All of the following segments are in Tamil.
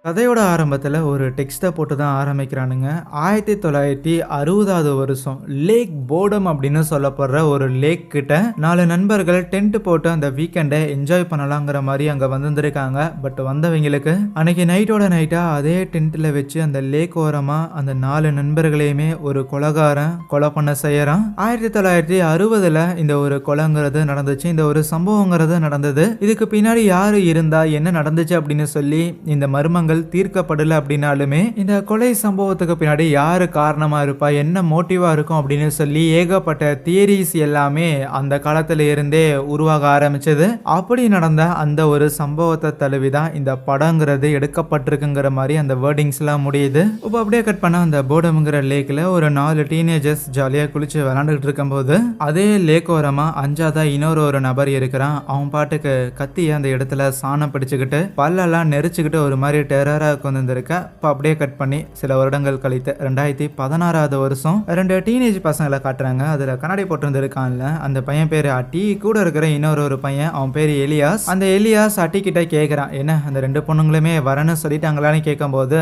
கதையோட ஆரம்பத்துல ஒரு டெக்ஸ்ட்ட போட்டு தான் ஆரம்பிக்கிறானுங்க. 1960வது வருஷம். லேக் போர்டம் அப்படின்னு சொல்லப்படுற ஒரு லேக் கிட்ட 4 நண்பர்கள் டென்ட் போட்டு அந்த வீக்கெண்ட என்ஜாய் பண்ணலாங்கிற மாரி அங்க வந்திருந்திருக்காங்க. பட் வந்தவங்களுக்கு அன்னைக்கு நைட்டோட நைட்டா அதே டென்ட்ல வச்சு அந்த லேக் ஓரமா அந்த 4 நண்பர்களையுமே ஒரு கொலைகாரன் கொலை பண்ண செய்யறான். 1960ல இந்த ஒரு கொலைங்கிறது நடந்துச்சு. இந்த ஒரு சம்பவங்கிறது நடந்தது. இதுக்கு பின்னாடி யாரு இருந்தா என்ன நடந்துச்சு அப்படின்னு சொல்லி இந்த மர்மங்கள் தீர்க்கப்படல அப்படின்னாலுமே இந்த கொலை சம்பவத்துக்கு பின்னாடி யாரு காரணமா இருப்பா, என்ன மோட்டிவா இருக்கும் அப்படின்னு சொல்லி ஏகப்பட்ட தியரிஸ் எல்லாமே அந்த காலத்துல இருந்தே உருவாக ஆரம்பிச்சது. அப்படி நடந்த அந்த ஒரு சம்பவத்தை தழுவிதான் இந்த படங்கிறது எடுக்கப்பட்டிருக்குங்கிற மாதிரி அந்த வேர்டிங்ஸ் எல்லாம் முடியுது. இப்போ அப்படியே கட் பண்ண அந்த போர்டம்ங்கிற லேக்ல ஒரு 4 டீனேஜர்ஸ் ஜாலியா குளிச்சு விளையாண்டுட்டு இருக்கும்போது அதே லேக் ஓரமா அஞ்சாதா இன்னொரு நபர் இருக்கிறான். அவன் பாட்டுக்கு கத்திய அந்த இடத்துல சாணம் பிடிச்சுக்கிட்டு பல்லெல்லாம் நெரிச்சுக்கிட்டு ஒரு மாதிரி டெரரா உட்கார்ந்திருக்க. இப்போ அப்படியே கட் பண்ணி சில வருடங்கள் கழித்து 2016வது வருஷம் 2 டீனேஜ் பசங்களை காட்டுறாங்க. அதுல கண்ணாடி போட்டிருந்திருக்கான்ல அந்த பையன் பேரு அட்டி, கூட இருக்கிற இன்னொரு பையன் அவன் பேரு எலியாஸ். அந்த எலியாஸ் அட்டி கிட்ட கேட்கிறான், என்ன அந்த 2 பொண்ணுங்களுமே வரேன்னு சொல்லிட்டாங்களான்னு கேட்கும்போது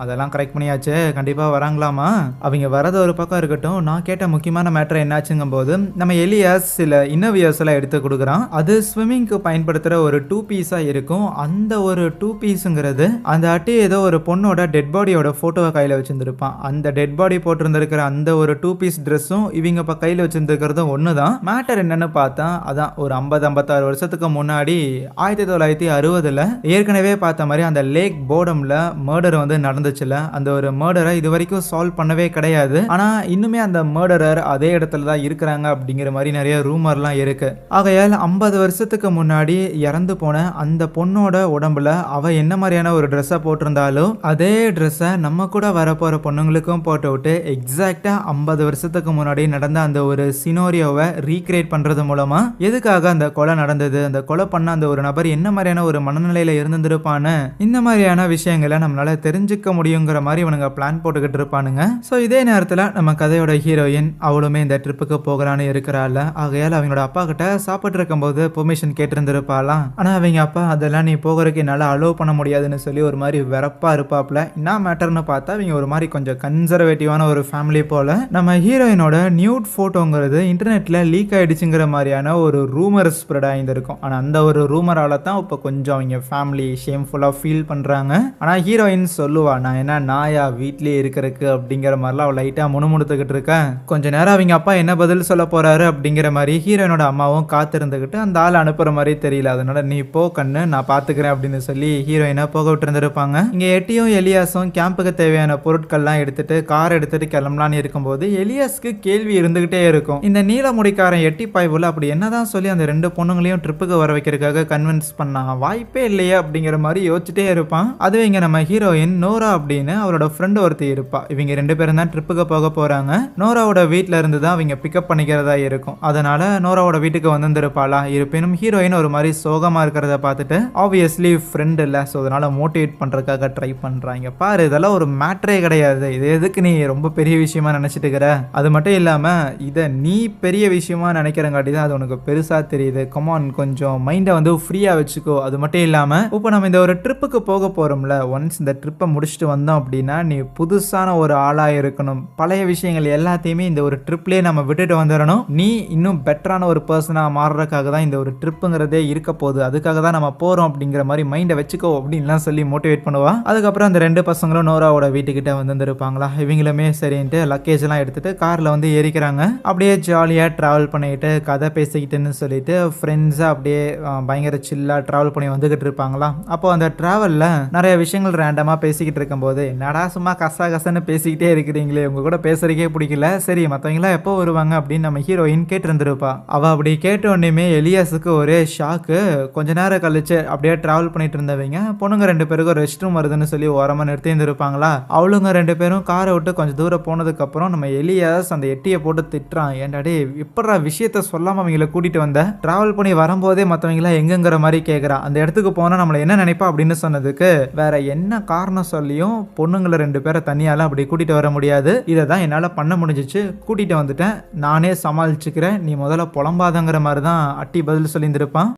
அதெல்லாம் கரெக்ட் பண்ணியாச்சு, கண்டிப்பா வராங்களாமா. அவங்க வரது ஒரு பக்கம் இருக்கட்டும், நான் கேட்ட முக்கியமான மேட்டர் என்னாச்சுங்கும் போது நம்ம எலியாஸ் சில இன்னோவியர்ஸ் எல்லாம் எடுத்து கொடுக்குறான். அது ஸ்விம்மிங்க்கு பயன்படுத்துற ஒரு 2 பீஸா இருக்கும். அந்த ஒரு 2 பீஸுங்கிறது அந்த அட்டி ஏதோ ஒரு பொண்ணோட டெட் பாடியோட போட்டோவை கையில வச்சிருந்திருப்பான். அந்த டெட் பாடி போட்டிருந்திருக்கிற அந்த ஒரு 2 பீஸ் ட்ரெஸ்ஸும் இவங்க இப்ப கையில வச்சிருந்திருக்கிறதும் ஒண்ணுதான். மேட்டர் என்னன்னு பார்த்தா அதான் ஒரு 50-56 வருஷத்துக்கு முன்னாடி 1960ல ஏற்கனவே பார்த்த மாதிரி அந்த லேக் போர்டம்ல மர்டர் வந்து நடந்துச்சுல. அந்த ஒரு மர்டரை இது வரைக்கும் சால்வ் பண்ணவே கிடையாது. ஆனா இன்னுமே அந்த மர்டரர் அதே இடத்துல தான் இருக்கிறாங்க அப்படிங்கிற மாதிரி நிறைய ரூமர்லாம் இருக்கு. ஆகையால் 50 வருஷத்துக்கு முன்னாடி இறந்து போன அந்த பொண்ணோட உடம்புல அவ என்ன மாதிரியான ஒரு ட்ரெஸ்ஸை போட்டிருந்தாலும் அதே ட்ரெஸ்ஸை நம்ம கூட வரப்போற பொண்ணுங்களுக்கும் போட்டு விட்டு எக்ஸாக்டா 50 வருஷத்துக்கு முன்னாடி நடந்த அந்த ஒரு சினோரியோவை ரீக்ரியேட் பண்றது மூலமா எதுக்காக அந்த கொலை நடந்தது, அந்த கொலை பண்ண அந்த ஒரு நபர் என்ன மாதிரியான ஒரு மனநிலையில இருந்திருப்பான்னு இந்த மாதிரியான விஷயங்களை நம்மளால தெரிஞ்சுக்க முடியுங்கிற மாதிரி இவனுங்க பிளான் போட்டுக்கிட்டு இருப்பானுங்க. ஸோ இதே நேரத்தில் நம்ம கதையோட ஹீரோயின் அவளுமே இந்த ட்ரிப்புக்கு போகலான்னு இருக்கிறாள். ஆகையால் அவங்களோட அப்பா கிட்ட சாப்பிட்டு இருக்கும்போது பெர்மிஷன் கேட்டிருந்திருப்பாளாம். ஆனா அவங்க அப்பா அதெல்லாம் நீ போகிறதுக்கு என்னால் அலோவ் பண்ண முடியாதுன்னு சொல்லி ஒரு மாதிரி வெறப்பா இருப்பாப்ல. என்ன மேட்டர்னு பார்த்தா இவங்க ஒரு மாதிரி கொஞ்சம் கன்சர்வேட்டிவான ஒரு ஃபேமிலி போல. நம்ம ஹீரோயினோட நியூட் போட்டோங்கிறது இன்டர்நெட்ல லீக் ஆயிடுச்சுங்கிற மாதிரியான ஒரு ரூமர் ஸ்ப்ரெட் ஆயிருந்திருக்கும். ஆனா அந்த ஒரு ரூமரால தான் இப்போ கொஞ்சம் அவங்க ஃபேமிலி ஷேம்ஃபுல்லா ஃபீல் பண்றாங்க. ஆனா ஹீரோயின் சொல்லுவா, நான் என்ன நாயா வீட்லயே இருக்கிறதுக்கு அப்படிங்கிற மாதிரிலாம் அவள் லைட்டா முணுமுணுத்துக்கிட்டு இருக்கேன். கொஞ்ச நேரம் அவங்க அப்பா என்ன பதில் சொல்ல போறாரு அப்படிங்கிற மாதிரி ஹீரோயினோட அம்மாவும் காத்திருந்துகிட்டு அந்த ஆள் அனுப்புற மாதிரி தெரியல. அதனால நீ போ கண்ணு, நான் பாத்துக்கிறேன் அப்படின்னு சொல்லி ஹீரோயினை போக விட்டு இருந்திருப்பாங்க. இங்க எட்டியும் எலியாஸும் கேம்புக்கு தேவையான பொருட்கள்லாம் எடுத்துட்டு கார் எடுத்துட்டு கிளம்பலான்னு இருக்கும்போது எலியாஸ்க்கு கேள்வி இருந்துகிட்டே இருக்கும். இந்த நீலமுடிக்காரன் எட்டி பாய்வுல அப்படி என்னதான் சொல்லி அந்த 2 பொண்ணுங்களையும் ட்ரிப்புக்கு வர வைக்கிறதுக்காக கன்வின்ஸ் பண்ணாங்க, வாய்ப்பே இல்லையே அப்படிங்கிற மாதிரி யோசிச்சுட்டே இருப்பான். அதுவே இங்க நம்ம ஹீரோயின் நோரா அப்படின்னு அவரோட ஃப்ரெண்ட் ஒருத்தி இருப்பா. இவங்க 2 பேரும் தான் ட்ரிப்புக்கு போக போறாங்க. நோராவோட வீட்டுல இருந்து தான் அவங்க பிக்கப் பண்ணிக்கிறதா இருக்கும். அதனால நோராவோட வீட்டுக்கு வந்திருப்பாளா. இருப்பினும் ஹீரோயின் ஒரு மாதிரி சோகமா இருக்கிறத பார்த்துட்டு ஆப்வியஸ்லி ஃப்ரெண்ட் இல்ல, ஸோ அதனால மோட்டிவேட் பண்றதுக்காக ட்ரை பண்றாங்க. பாரு இதெல்லாம் ஒரு மேட்டரே கிடையாது, இது எதுக்கு நீ ரொம்ப பெரிய விஷயமா நினைச்சிட்டு இருக்கிற, அது மட்டும் இல்லாம இதை நீ பெரிய விஷயமா நினைக்கிறங்காட்டி தான் அது உனக்கு பெருசா தெரியுது, கமான் கொஞ்சம் மைண்டை வந்து ஃப்ரீயா வச்சுக்கோ. அது மட்டும் இல்லாம இப்போ நம்ம இந்த ஒரு ட்ரிப்புக்கு போக போறோம்ல, ஒன்ஸ் இந்த ட்ரிப்பை முடிச்சுட்டு வந்தோம் அப்படின்னா நீ புதுசான ஒரு ஆளா இருக்கணும். பழைய விஷயங்கள் எல்லாத்தையுமே இந்த ஒரு ட்ரிப்லயே நம்ம விட்டுட்டு வந்துடணும். நீ இன்னும் பெட்டரான ஒரு பர்சனா மாறுறதுக்காக தான் இந்த ஒரு ட்ரிப்புங்கிறதே இருக்க போகுது, அதுக்காக தான் நம்ம போறோம் அப்படிங்கிற மாதிரி மைண்டை வச்சுக்கோ அப்படின்லாம் சொல்லி மோட்டிவேட் பண்ணுவா. அதுக்கப்புறம் அந்த 2 பசங்களும் நோராவோட வீட்டுக்கிட்ட வந்திருப்பாங்களா. இவங்களுமே சரின்ட்டு லக்கேஜ் எல்லாம் எடுத்துட்டு கார்ல வந்து ஏறிக்கிறாங்க. அப்படியே ஜாலியா டிராவல் பண்ணிட்டு கதை பேசிக்கிட்டுன்னு சொல்லிட்டு ஃப்ரெண்ட்ஸா அப்படியே பயங்கர சில்லா டிராவல் பண்ணி வந்துகிட்டு இருப்பாங்களா. அப்போ அந்த டிராவல்ல நிறைய விஷயங்கள் ரேண்டமா பேசிக்கிட்டு இருக்கும்போது, என்னடா சும்மா கசன்னு பேசிக்கிட்டே இருக்கிறீங்களே, உங்க கூட பேசுறதுக்கே பிடிக்கல, சரி மற்றவங்களாம் எப்போ வருவாங்க அப்படின்னு நம்ம ஹீரோயின் கேட்டு இருந்திருப்பா. அவ அப்படி கேட்ட உடனே எலியாஸுக்கு ஒரே ஷாக்கு. கொஞ்ச நேரம் கழிச்சு அப்படியே டிராவல் பண்ணிட்டு இருந்தவங்க பொண்ணுங்க 2 பேருக்கும் ரெஸ்ட் ரூம் வருதுன்னு சொல்லி ஓரமா நிறுத்தி இருந்திருப்பாங்களா. அவளுங்க 2 பேரும் காரை விட்டு கொஞ்சம் தூரம் போனதுக்கு அப்புறம் நம்ம எலியாஸ் அந்த எட்டியை போட்டு திட்டுறான், ஏன்டாடே இப்படா விஷயத்த சொல்லாம அவங்கள கூட்டிட்டு வந்த, டிராவல் பண்ணி வரும்போதே மற்றவங்களா எங்கங்கிற மாதிரி கேட்கறான். அந்த இடத்துக்கு போனா நம்மளை என்ன நினைப்பா அப்படின்னு சொன்னதுக்கு வேற என்ன காரணம் சொல்லியும் பொண்ணுங்களை 2 பேரை தனியால அப்படி கூட்டிட்டு வர முடியாது, இதை தான் என்னால பண்ண முடிஞ்சிச்சு, கூட்டிட்டு வந்துட்டேன், நானே சமாளிச்சுக்கிறேன், நீ முதல்ல புலம்பாதங்கிற மாதிரி தான் அட்டி பதில் சொல்லியிருந்திருப்பான்.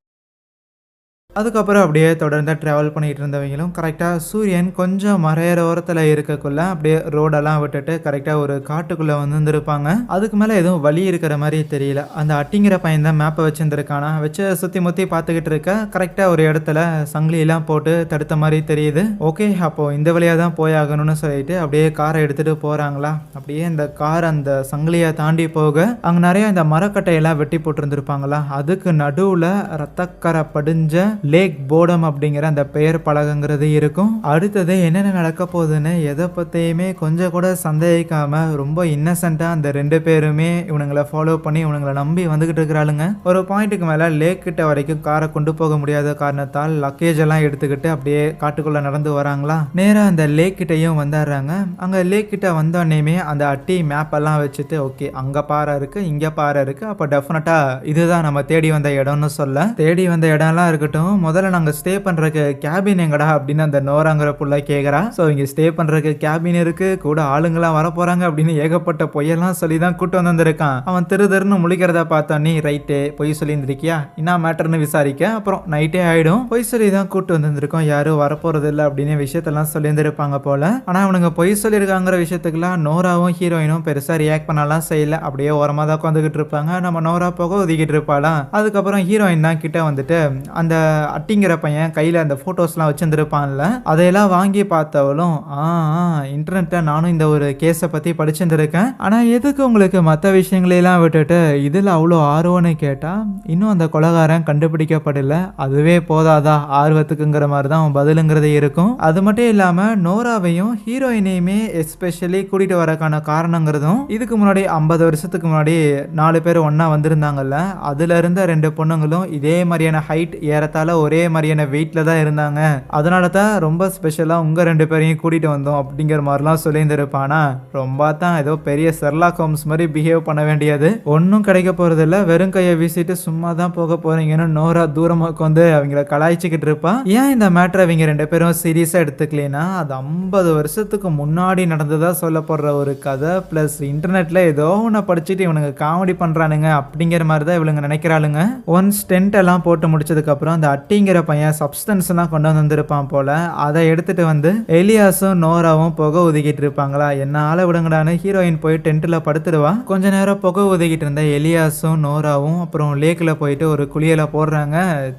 அதுக்கப்புறம் அப்படியே தொடர்ந்து ட்ராவல் பண்ணிட்டு இருந்தவங்களும் கரெக்டாக சூரியன் கொஞ்சம் மறையிற ஓரத்தில் இருக்கக்குள்ள அப்படியே ரோடெல்லாம் விட்டுட்டு கரெக்டாக ஒரு காட்டுக்குள்ளே வந்துருப்பாங்க. அதுக்கு மேலே எதுவும் வழி இருக்கிற மாதிரி தெரியல. அந்த அட்டிங்கிற பையன் தான் மேப்பை வச்சுருந்துருக்கானா, வச்சு சுற்றி முற்றி பார்த்துக்கிட்டு இருக்க கரெக்டாக ஒரு இடத்துல சங்கிலியெல்லாம் போட்டு தடுத்த மாதிரி தெரியுது. ஓகே, அப்போது இந்த வழியாக தான் போயாகணும்னு சொல்லிட்டு அப்படியே காரை எடுத்துகிட்டு போகிறாங்களா. அப்படியே இந்த கார் அந்த சங்கிலியை தாண்டி போக அங்கே நிறைய இந்த மரக்கட்டையெல்லாம் வெட்டி போட்டிருந்துருப்பாங்களா. அதுக்கு நடுவில் ரத்தக்கரை படிஞ்ச லேக் போடம் அப்படிங்கிற அந்த பெயர் பலகங்கிறது இருக்கும். அடுத்தது என்னென்ன நடக்க போகுதுன்னு எதை பற்றியுமே கொஞ்சம் கூட சந்தேகிக்காம ரொம்ப இன்னசென்ட்டாக அந்த 2 பேருமே இவனுங்களை ஃபாலோ பண்ணி இவனுங்களை நம்பி வந்துகிட்டு இருக்கிறாளுங்க. ஒரு பாயிண்ட்டுக்கு மேலே லேக் கிட்ட வரைக்கும் காரை கொண்டு போக முடியாத காரணத்தால் லக்கேஜ் எல்லாம் எடுத்துக்கிட்டு அப்படியே காட்டுக்குள்ளே நடந்து வராங்களா. நேராக அந்த லேக் கிட்டையும் வந்துடுறாங்க. அங்கே லேக் கிட்ட வந்தோடனேயுமே அந்த அட்டி மேப் எல்லாம் வச்சுட்டு ஓகே அங்கே பாறை இருக்குது, இங்கே பாறை இருக்குது, அப்போ டெஃபினட்டாக இதுதான் நம்ம தேடி வந்த இடம்னு சொல்ல. தேடி வந்த இடம்லாம் இருக்கட்டும், முதல்ல நாங்கள் ஸ்டே பண்ணுறக்கு கேபின் எங்கடா அப்படின்னு அந்த நோராங்கிற புள்ள கேட்குறா. ஸோ இங்கே ஸ்டே பண்ணுறக்கு கேபின் இருக்குது, கூட ஆளுங்களாம் வரப்போகிறாங்க அப்படின்னு ஏகப்பட்ட பொய்யெல்லாம் சொல்லி தான் கூட்டு வந்திருக்கான். அவன் திருன்னு முழிக்கிறத பார்த்தா நீ ரைட்டு பொய் சொல்லியிருந்திருக்கியா என்ன மேட்டர்னு விசாரிக்க அப்புறம் நைட்டே ஆகிடும். பொய் சொல்லி தான் கூட்டு வந்திருக்கோம், யாரும் வரப்போகிறது இல்லை அப்படின்னு விஷயத்தெல்லாம் சொல்லியிருந்திருப்பாங்க போல. ஆனால் அவனுங்க பொய் சொல்லியிருக்காங்கிற விஷயத்துக்குலாம் நோராவும் ஹீரோயினும் பெருசாக ரியாக்ட் பண்ணலாம் செய்யல. அப்படியே ஓரமாக தான் உட்காந்துக்கிட்டு இருப்பாங்க. நம்ம நோரா போக ஒதுக்கிட்டு இருப்பாளாம். அதுக்கப்புறம் ஹீரோயின் தான் கிட்ட வந்துட்டு அந்த அட்டிங்கிற பையன் கையில் அந்த ஃபோட்டோஸ்லாம் வச்சுருந்துருப்பான்ல, அதையெல்லாம் வாங்கி பார்த்தவளும் இன்டர்நெட்டில் நானும் இந்த ஒரு கேஸை பற்றி படிச்சுருக்கேன், ஆனால் எதுக்கு உங்களுக்கு மற்ற விஷயங்களெல்லாம் விட்டுட்டு இதில் அவ்வளோ ஆர்வம்னு கேட்டால் இன்னும் அந்த கொலைகாரன் கண்டுபிடிக்கப்படல, அதுவே போதாதா ஆர்வத்துக்குங்கிற மாதிரி தான் அவன் பதிலுங்கிறது இருக்கும். அது மட்டும் இல்லாமல் நோராவையும் ஹீரோயினையுமே எஸ்பெஷலி கூட்டிகிட்டு வரக்கான காரணங்கிறதும் இதுக்கு முன்னாடி 50 வருஷத்துக்கு முன்னாடி 4 பேர் ஒன்றா வந்திருந்தாங்கல்ல, அதில் இருந்த 2 பொண்ணுங்களும் இதே மாதிரியான ஹைட் ஏறத்தால ஒரே மாதிரியான வெயிட்ல தான் இருந்தாங்க, அதனால தான் ரொம்ப ஸ்பெஷலாக உங்கள் 2 பேரையும் கூட்டிகிட்டு வந்தோம் அப்படிங்கிற மாதிரிலாம் சொல்லியிருந்திருப்பானா. ரொம்ப தான் ஏதோ பெரிய ஷெர்லாக் ஹோம்ஸ் மாதிரி பிஹேவ் பண்ண வேண்டியது ஒன்றும் கிடைக்க போகிறதில்ல, வெறும் கையை வீசிட்டு சும்மா தான் போக போகிறீங்கன்னு நோரா தூரமாக வந்து அவங்கள கலாய்ச்சிக்கிட்டு இருப்பான். ஏன் இந்த மேட்டரை அவங்க 2 பேரும் சீரியஸாக எடுத்துக்கலனா, அது 50 வருஷத்துக்கு முன்னாடி நடந்ததாக சொல்லப்படுற ஒரு கதை ப்ளஸ் இன்டர்நெட்டில் ஏதோ ஒன்று படிச்சுட்டு இவனுங்க காமெடி பண்ணுறானுங்க அப்படிங்கிற மாதிரி தான் இவளுங்க நினைக்கிறாளுங்க. ஒன்ஸ் டென்ட் எல்லாம் போட்டு முடிச்சதுக்கப்புறம் அந்த அட்டிங்கிற பையன் சப்ஸ்டன்ஸ்லாம் கொண்டு வந்திருப்பான் போல, அதை எடுத்துட்டு வந்து எலியாஸும் நோராவும் புகை ஊதிக்கிட்டு இருப்பாங்களா. என்ன ஆளை விடுங்கடான்னு ஹீரோயின் போய் டென்ட்டில் படுத்துடுவா. கொஞ்ச நேரம் புகை ஊதிக்கிட்டு இருந்த எலியாஸும் நோராவும் அப்புறம் லேக்கில் போயிட்டு ஒரு குளியலை போடுறாங்க.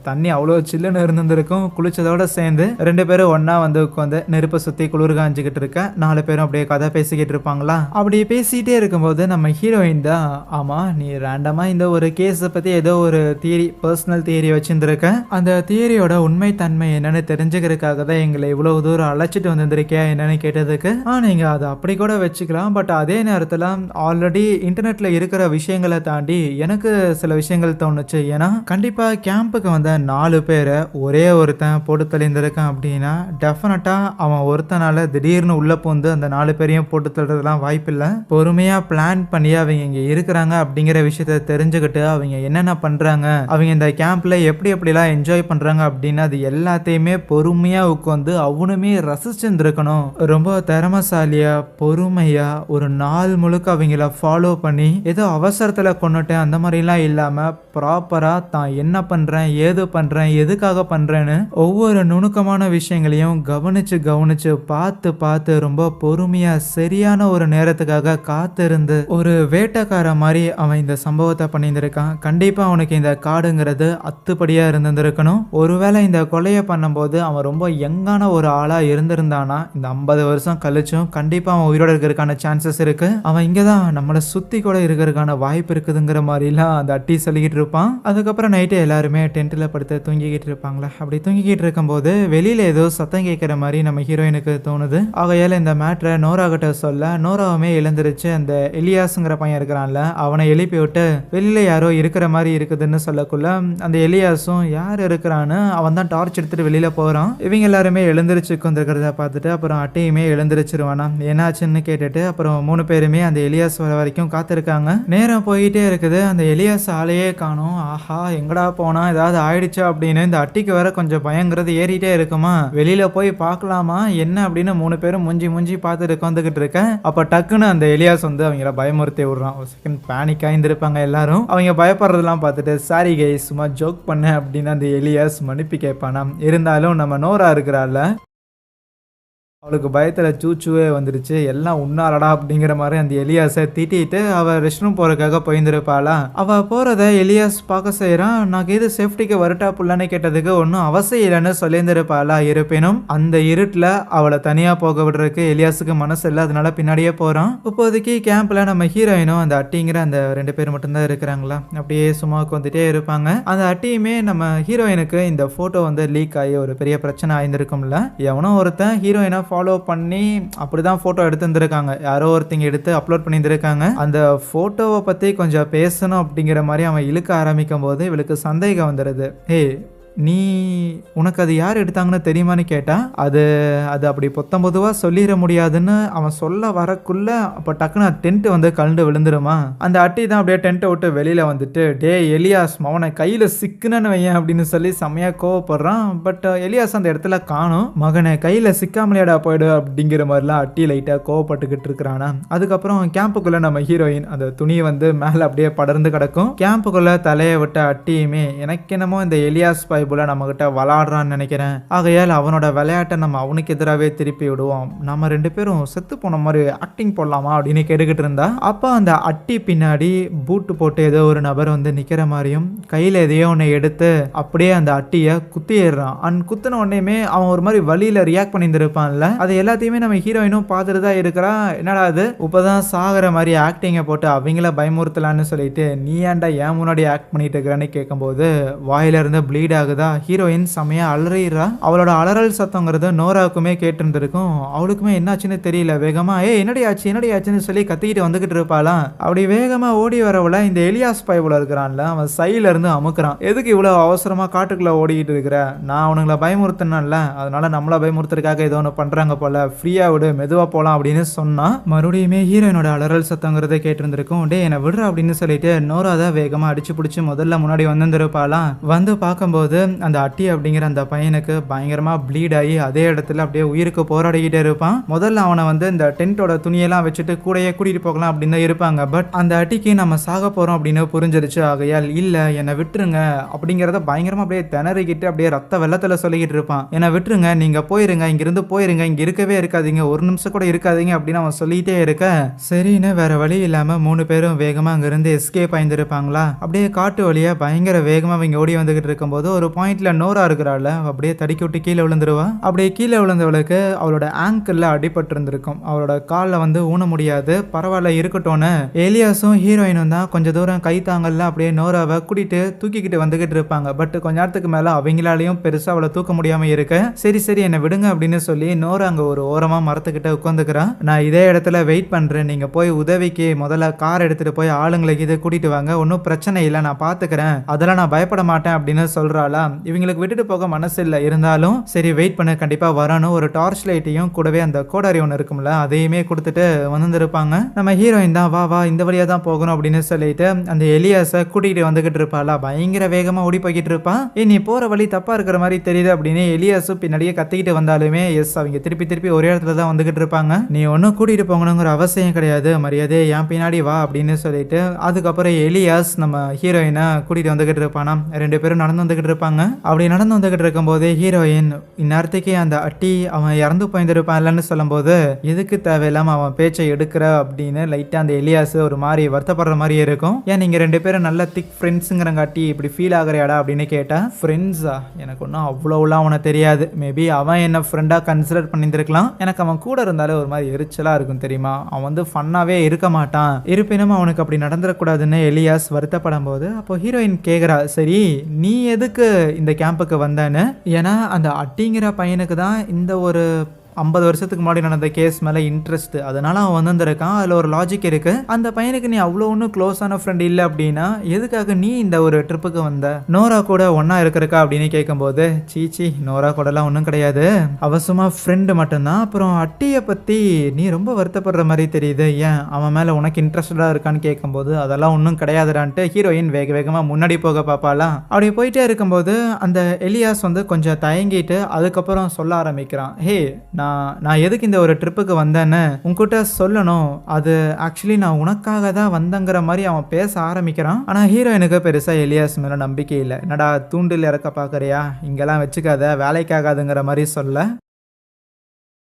தண்ணி அவ்வளோ சில்லுன்னு இருந்திருக்கும். குளிச்சதோட சேர்ந்து 2 பேரும் ஒன்னா வந்து உட்காந்து நெருப்பை சுற்றி குளிர் காஞ்சிக்கிட்டு இருக்க 4 பேரும் அப்படியே கதை பேசிக்கிட்டு இருப்பாங்களா. அப்படி பேசிகிட்டே இருக்கும்போது நம்ம ஹீரோயின் தான், ஆமாம் நீ ரேண்டமாக இந்த ஒரு கேஸை பற்றி ஏதோ ஒரு தியரி பர்சனல் தியரி வச்சுருந்துருக்க, அந்த தியரியோட உண்மை தன்மை என்னன்னு தெரிஞ்சுக்கிறதுக்காக தான் எங்களை இவ்வளவு தூரம் அழைச்சிட்டு வந்திருக்கேன் என்னன்னு கேட்டதுக்கு, நீங்க அதை அப்படி கூட வச்சுக்கலாம், பட் அதே நேரத்தில் ஆல்ரெடி இன்டர்நெட்ல இருக்கிற விஷயங்களை தாண்டி எனக்கு சில விஷயங்கள் தோணுச்சு. ஏன்னா கண்டிப்பா கேம்புக்கு வந்த 4 பேரை ஒரே ஒருத்தன் போட்டு தெளிந்திருக்கான் அப்படின்னா டெஃபினட்டா அவன் ஒருத்தனால திடீர்னு உள்ள போந்து அந்த 4 பேரையும் போட்டு தள்ளுறதுலாம் வாய்ப்பில்லை. பொறுமையா பிளான் பண்ணி அவங்க இங்க இருக்கிறாங்க அப்படிங்கிற விஷயத்த தெரிஞ்சுக்கிட்டு அவங்க என்னென்ன பண்றாங்க, அவங்க இந்த கேம்ப்ல எப்படி எப்படிலாம் என்ஜாய் பண்றாங்க அப்படின்னு அது எல்லாத்தையுமே பொறுமையா உட்காந்து அவனுமே ரசிச்சுருக்கணும். ரொம்ப திறமசாலியா பொறுமையா ஒரு நாள் முழுக்க அவங்கள ஃபாலோ பண்ணி ஏதோ அவசரத்துல கொண்டுட்டேன் அந்த மாதிரிலாம் இல்லாம ப்ராப்பரா தான் என்ன பண்றேன் ஏது பண்றேன் எதுக்காக பண்றேன்னு ஒவ்வொரு நுணுக்கமான விஷயங்களையும் கவனிச்சு கவனிச்சு பார்த்து பார்த்து ரொம்ப பொறுமையா சரியான ஒரு நேரத்துக்காக காத்திருந்து ஒரு வேட்டைக்கார மாதிரி அவன் இந்த சம்பவத்தை பண்ணியிருந்திருக்கான். கண்டிப்பா அவனுக்கு இந்த காடுங்கிறது அத்துப்படியா இருந்திருக்கணும். ஒருவேளை இந்த கொலையை பண்ணும்போது அவன் ரொம்ப யங்கான ஒரு ஆளா இருந்திருந்தானா இந்த 50 வருஷம் கழிச்சும் கண்டிப்பா அவன் உயிரோட இருக்கிறதுக்கான சான்சஸ் இருக்கு. அவன் இங்கதான் நம்மளை சுத்தி கூட இருக்கிறதுக்கான வாய்ப்பு இருக்குதுங்கிற மாதிரிலாம் அந்த அட்டி சொல்லிக்கிட்டு இருப்பான். அதுக்கப்புறம் நைட்டு எல்லாருமே டென்ட்ல படுத்து தூங்கிக்கிட்டு இருப்பாங்களா. அப்படி தூங்கிக்கிட்டு இருக்கும்போது வெளியில ஏதோ சத்தம் கேட்கிற மாதிரி நம்ம ஹீரோயினுக்கு தோணுது. ஆகையால இந்த மேட்ரை நோரா கிட்ட சொல்ல நோராவுமே எழுந்திருச்சு அந்த எலியாஸ்ங்கிற பையன் இருக்கிறான்ல அவனை எழுப்பி விட்டு வெளியில யாரோ இருக்கிற மாதிரி இருக்குதுன்னு சொல்லக்குள்ள அந்த எலியாஸும் யார் இருக்கிறான்னு அவன் தான் டார்ச் எடுத்துட்டு வெளியில போறான். இவங்க எல்லாருமே எழுந்திருச்சு கொண்டிருக்கிறத பார்த்துட்டு அப்புறம் அட்டையுமே எழுந்திருச்சிருவானா. என்னாச்சுன்னு கேட்டுட்டு அப்புறம் 3 பேருமே அந்த எலியாஸ் வர வரைக்கும் காத்திருக்காங்க. நேரம் போயிட்டே இருக்குது. அந்த எலியாஸ் ஆளையே காணும். ஆஹா எங்கடா போனா ஏதாவது ஆயிடுச்சா அப்படின்னு இந்த அட்டிக்கு வேற கொஞ்சம் பயங்கிறது ஏறிட்டே இருக்குமா. வெளியில போய் பார்க்கலாமா என்ன அப்படின்னு 3 பேரும் மூஞ்சி பார்த்துட்டு உட்காந்துக்கிட்டு இருக்கேன். அப்ப டக்குன்னு அந்த எலியாஸ் வந்து அவங்கள பயமுறுத்தி விடுறான். ஒரு செகண்ட் பேனிக் ஆயிருந்திருப்பாங்க எல்லாரும். அவங்க பயப்படுறதெல்லாம் பார்த்துட்டு சாரி கைஸ் சும்மா ஜோக் பண்ண அப்படின்னு அந்த எலியாஸ் மன்னிப்பு கேட்பானா. இருந்தாலும் நம்ம நோரா இருக்கிறாள்ல, அவளுக்கு பயத்துல சூச்சுவே வந்துருச்சு. எல்லாம் உன்னாலடா அப்படிங்கிற மாதிரி அந்த எலியாஸை திட்டிட்டு அவ ரெஸ்ட் ரூம் போறதுக்காக போயிருந்திருப்பாளா. அவ போறத எலியாஸ் பார்க்க செய்யறான். நான் இது சேஃப்டிக்கு வரட்டா புள்ளன்னு கேட்டதுக்கு ஒன்றும் அவசியம் இல்லைன்னு சொல்லியிருந்திருப்பாளா. இருப்பினும் அந்த இருட்டில் அவளை தனியா போக விடுறதுக்கு எலியாஸுக்கு மனசு இல்லை. அதனால பின்னாடியே போறான். இப்போதைக்கு கேம்ப்ல நம்ம ஹீரோயினும் அந்த அட்டிங்கிற அந்த 2 பேர் மட்டும்தான் இருக்கிறாங்களா. அப்படியே சும்மா வந்துட்டே இருப்பாங்க. அந்த அட்டியுமே நம்ம ஹீரோயினுக்கு இந்த போட்டோ வந்து லீக் ஆகி ஒரு பெரிய பிரச்சனை ஆயிருந்திருக்கும்ல. எவனோ ஒருத்தன் ஹீரோயினை ஃபாலோ பண்ணி அப்படிதான் போட்டோ எடுத்துருந்துருக்காங்க. யாரோ ஒருத்தங்க எடுத்து அப்லோட் பண்ணியிருந்திருக்காங்க. அந்த போட்டோவை பத்தி கொஞ்சம் பேசணும் அப்படிங்கிற மாதிரி அவன் இழுக்க ஆரம்பிக்கும் போது இவளுக்கு சந்தேகம் வந்துடுது. நீ உனக்கு அது யார் எடுத்தாங்கன்னு தெரியுமான்னு கேட்டா, அது அப்படி பொத்தம்பொதுவாக சொல்லிட முடியாதுன்னு அவன் சொல்ல வரக்குள்ள அப்போ டக்குன்னு டென்ட் வந்து கலண்டு விழுந்துருமா. அந்த அட்டி தான் அப்படியே டென்ட்டை விட்டு வெளியில வந்துட்டு, டே எலியாஸ் மவனை கையில சிக்குனன்னு வையன் அப்படின்னு சொல்லி செம்மையா கோவப்படுறான். பட் எலியாஸ் அந்த இடத்துல காணும். மகனை கையில சிக்காமலையாடா போயிடு அப்படிங்கிற மாதிரிலாம் அட்டி லைட்டா கோவப்பட்டுக்கிட்டு இருக்கிறானா. அதுக்கப்புறம் கேம்புக்குள்ள நம்ம ஹீரோயின் அந்த துணியை வந்து மேல அப்படியே படர்ந்து கிடக்கும். கேம்புக்குள்ள தலையை விட்ட அட்டியுமே எனக்கு என்னமோ இந்த எலியாஸ் போல நம்ம கிட்ட விளையாடுறான்னு நினைக்கிறேன். ஆகையால் அவனோட விளையாட்டை நம்ம அவனுக்கு எதிராகவே திருப்பி விடுவோம். நம்ம 2 பேரும் செத்து போன மாதிரி ஆக்டிங் போடலாமா அப்படின்னு கேட்டுக்கிட்டு இருந்தா, அப்போ அந்த அட்டி பின்னாடி பூட்டு போட்டு ஏதோ ஒரு நபர் வந்து நிக்கிற மாதிரியும் கையில எதையோ ஒன்று எடுத்து அப்படியே அந்த அட்டியை குத்திடுறான். குத்தின உடனேயுமே அவன் ஒரு மாதிரி வழியில ரியாக்ட் பண்ணியிருந்திருப்பான்ல. அது எல்லாத்தையுமே நம்ம ஹீரோயினும் பார்த்துட்டு தான் இருக்கிறா. என்னடா அது இப்பதான் சாகிற மாதிரி ஆக்டிங்கை போட்டு அவங்கள பயமுறுத்தலான்னு சொல்லிட்டு நீ ஏன்டா ஏன் முன்னாடி ஆக்ட் பண்ணிட்டு இருக்கிறான்னு கேட்கும்போது வாயில இருந்து ப்ளீட் ஆகுது. ஹீரோயின் செமையா அலறிறா. அவளோட அலறல் சத்தங்கிறது நோராவுக்குமே கேட்டிருந்திருக்கும். அவளுக்குமே என்னாச்சுன்னு தெரியல. வேகமா என்னடி ஆச்சுன்னு சொல்லி கத்திக்கிட்டு வந்துகிட்டு இருப்பாளாம். அப்படி வேகமா ஓடி வரவள இந்த எலியாஸ் பைபிள் இருக்கிறான்ல, அவன் சைல இருந்து அமுக்குறான். எதுக்கு இவ்வளவு அவசரமா காட்டுக்குள்ள ஓடிக்கிட்டு இருக்கிற? நான் அவனுங்களை பயமுறுத்தினல, அதனால நம்மள பயமுறுத்துறதுக்காக ஏதோ ஒன்று பண்றாங்க போல, ஃப்ரீயா விடு, மெதுவா போலாம் அப்படின்னு சொன்னா. மறுபடியுமே ஹீரோயினோட அலறல் சத்தங்கிறத கேட்டிருந்திருக்கும். டே என்ன விடுற அப்படின்னு சொல்லிட்டு நோரா தான் வேகமா அடிச்சு பிடிச்சி முதல்ல முன்னாடி வந்திருப்பாளாம். வந்து பார்க்கும்போது அந்த அட்டி அப்படிங்கிற அந்த பையனுக்கு பயங்கரமா ப்ளீட் ஆகி அதே இடத்துல அப்படியே உயிருக்கு போராடிக்கிட்டே இருப்பான். முதல்ல அவனை வந்து இந்த டென்ட்டோட துணியெல்லாம் வச்சுட்டு கூடையே கூட்டிட்டு போகலாம் அப்படின்னு இருப்பாங்க. பட் அந்த அட்டிக்கு நம்ம சாக போறோம் அப்படின்னு புரிஞ்சிருச்சு. ஆகையால் இல்ல என்னை விட்டுருங்க அப்படிங்கிறத பயங்கரமா அப்படியே திணறிக்கிட்டு அப்படியே ரத்த வெள்ளத்துல சொல்லிக்கிட்டு இருப்பான். என்னை விட்டுருங்க, நீங்க போயிருங்க, இங்கிருந்து போயிருங்க, இங்க இருக்கவே இருக்காதீங்க, ஒரு நிமிஷம் கூட இருக்காதீங்க அப்படின்னு அவன் சொல்லிட்டே இருக்க, சரின்னு வேற வழி இல்லாம 3 பேரும் வேகமா அங்கிருந்து எஸ்கேப் ஆயிருந்திருப்பாங்களா. அப்படியே காட்டு வழியா பயங்கர வேகமா அவங்க ஓடி வந்துகிட்டு இருக்கும்போது ஒரு பாயிண்ட்ல நோரா இருக்கிறாள், அப்படியே தடிக்கி விட்டு கீழே விழுந்துருவா. அப்படியே கீழே விழுந்தவளுக்கு அவளோட ஆங்கிள் அடிபட்டு இருந்திருக்கும். அவளோட காலில் வந்து ஊன முடியாது. பரவாயில்ல இருக்கட்டும்னு எலியாஸும் ஹீரோயினும் தான் கொஞ்ச தூரம் கை தாங்கல்ல அப்படியே நோராவை கூட்டிட்டு தூக்கிக்கிட்டு வந்துகிட்டு இருப்பாங்க. பட் கொஞ்ச நேரத்துக்கு மேல அவங்களாலையும் பெருசா அவளை தூக்க முடியாம இருக்க, சரி என்னை விடுங்க அப்படின்னு சொல்லி நோரா அங்க ஒரு ஓரமா மரத்துக்கிட்ட உட்காந்துக்கிறான். நான் இதே இடத்துல வெயிட் பண்றேன், நீங்க போய் உதவிக்கு முதல்ல கார் எடுத்துட்டு போய் ஆளுங்களை இதை கூட்டிட்டு வாங்க, ஒன்றும் பிரச்சனை இல்லை, நான் பாத்துக்கிறேன், அதெல்லாம் நான் பயப்பட மாட்டேன் அப்படின்னு சொல்றாளா. இவங்களுக்கு விட்டுட்டு போக மனசு இல்லை. இருந்தாலும் சரி வெயிட் பண்ண, கண்டிப்பா வரணும். ஒரு டார்ச் லைட்டையும் கூடவே அந்த கோடாரி ஒன்று இருக்கும்ல அதையுமே கொடுத்துட்டு வந்திருப்பாங்க. நம்ம ஹீரோயின் தான் வா இந்த வழியா தான் போகணும் அப்படின்னு சொல்லிட்டு அந்த எலியாஸை கூட்டிகிட்டு வந்துகிட்டு இருப்பாளா. பயங்கர வேகமா ஓடி போய்கிட்டு இருப்பான். நீ போற வழி தப்பா இருக்கிற மாதிரி தெரியுது அப்படின்னு எலியாஸும் பின்னாடியே கத்திக்கிட்டு வந்தாலுமே எஸ் அவங்க திருப்பி ஒரே இடத்துல தான் வந்துகிட்டு இருப்பாங்க. நீ ஒன்னும் கூட்டிட்டு போகணுங்கிற அவசியம் கிடையாது, மரியாதை என் பின்னாடி வா அப்படின்னு சொல்லிட்டு அதுக்கப்புறம் எலியாஸ் நம்ம ஹீரோயினை கூட்டிட்டு வந்துகிட்டு இருப்பானா. 2 பேரும் நடந்து வந்துகிட்டு இருப்பாங்க. அப்படி நடந்து வந்துகிட்டு இருக்கும் போதே ஹீரோயின் இந்நேரத்துக்கே அந்த அட்டி அவன் இறந்து போயிருந்திருப்பான் இல்லைன்னு சொல்லும் போது எதுக்கு தேவையில்லாம அவன் பேச்சை எடுக்கிற அப்படின்னு லைட்டா அந்த எலியாஸ் ஒரு மாதிரி வருத்தப்படுற மாதிரி இருக்கும். ஏன் நீங்க 2 பேரும் நல்ல திக் ஃப்ரெண்ட்ஸுங்கிறங்காட்டி இப்படி ஃபீல் ஆகுறியாடா அப்படின்னு கேட்டா, ஃப்ரெண்ட்ஸா எனக்கு ஒன்றும் அவ்வளோலாம் அவனை தெரியாது, மேபி அவன் என்ன ஃப்ரெண்டா கன்சிடர் பண்ணியிருந்திருக்கலாம், எனக்கு அவன் கூட இருந்தாலே ஒரு மாதிரி எரிச்சலா இருக்கும் தெரியுமா, அவன் வந்து ஃபன்னாவே இருக்க மாட்டான், இருப்பினும் அவனுக்கு அப்படி நடந்துடக்கூடாதுன்னு எலியாஸ் வருத்தப்படும் போது அப்போ ஹீரோயின் கேட்குறா, சரி நீ எதுக்கு இந்த கேம்புக்கு வந்தேன்னு. ஏன்னா அந்த அட்டிங்கிற பையனுக்கு தான் இந்த ஒரு 50 வருஷத்துக்கு முன்னாடி நடந்த கேஸ் மேலே இன்ட்ரெஸ்ட், அதனால அவன் வந்திருக்கான். அதில் ஒரு லாஜிக் இருக்கு. அந்த பையனுக்கு நீ அவ்வளோ ஒன்றும் க்ளோஸான ஃப்ரெண்ட் இல்லை அப்படின்னா எதுக்காக நீ இந்த ஒரு ட்ரிப்புக்கு வந்த, நோரா கூட ஒன்னா இருக்கிறக்கா அப்படின்னு கேட்கும்போது, சீச்சி நோரா கூடலாம் ஒன்றும் கிடையாது, அவசமா ஃப்ரெண்டு மட்டும்தான். அப்புறம் அட்டியை பற்றி நீ ரொம்ப வருத்தப்படுற மாதிரி தெரியுது, ஏன் அவன் மேலே உனக்கு இன்ட்ரெஸ்டடாக இருக்கான்னு கேட்கும்போது அதெல்லாம் ஒன்றும் கிடையாதுடான்ட்டு ஹீரோயின் வேகமாக முன்னாடி போக பார்ப்பாலாம். அப்படி போயிட்டே இருக்கும்போது அந்த எலியாஸ் வந்து கொஞ்சம் தயங்கிட்டு அதுக்கப்புறம் சொல்ல ஆரம்பிக்கிறான், ஹே நான் எதுக்கு இந்த ஒரு ட்ரிப்புக்கு வந்தேன்னு உன்கிட்ட சொல்லணும், அது ஆக்சுவலி நான் உனக்காக தான் வந்தங்கிற மாதிரி அவன் பேச ஆரம்பிக்கிறான். ஆனா ஹீரோயினுக்கு பெருசா எலியாஸ் மேல நம்பிக்கை இல்லை. என்னடா தூண்டில் இறக்க பாக்குறியா, இங்கெல்லாம் வச்சுக்காத, வேலைக்காகாதுங்கிற மாதிரி சொல்ல,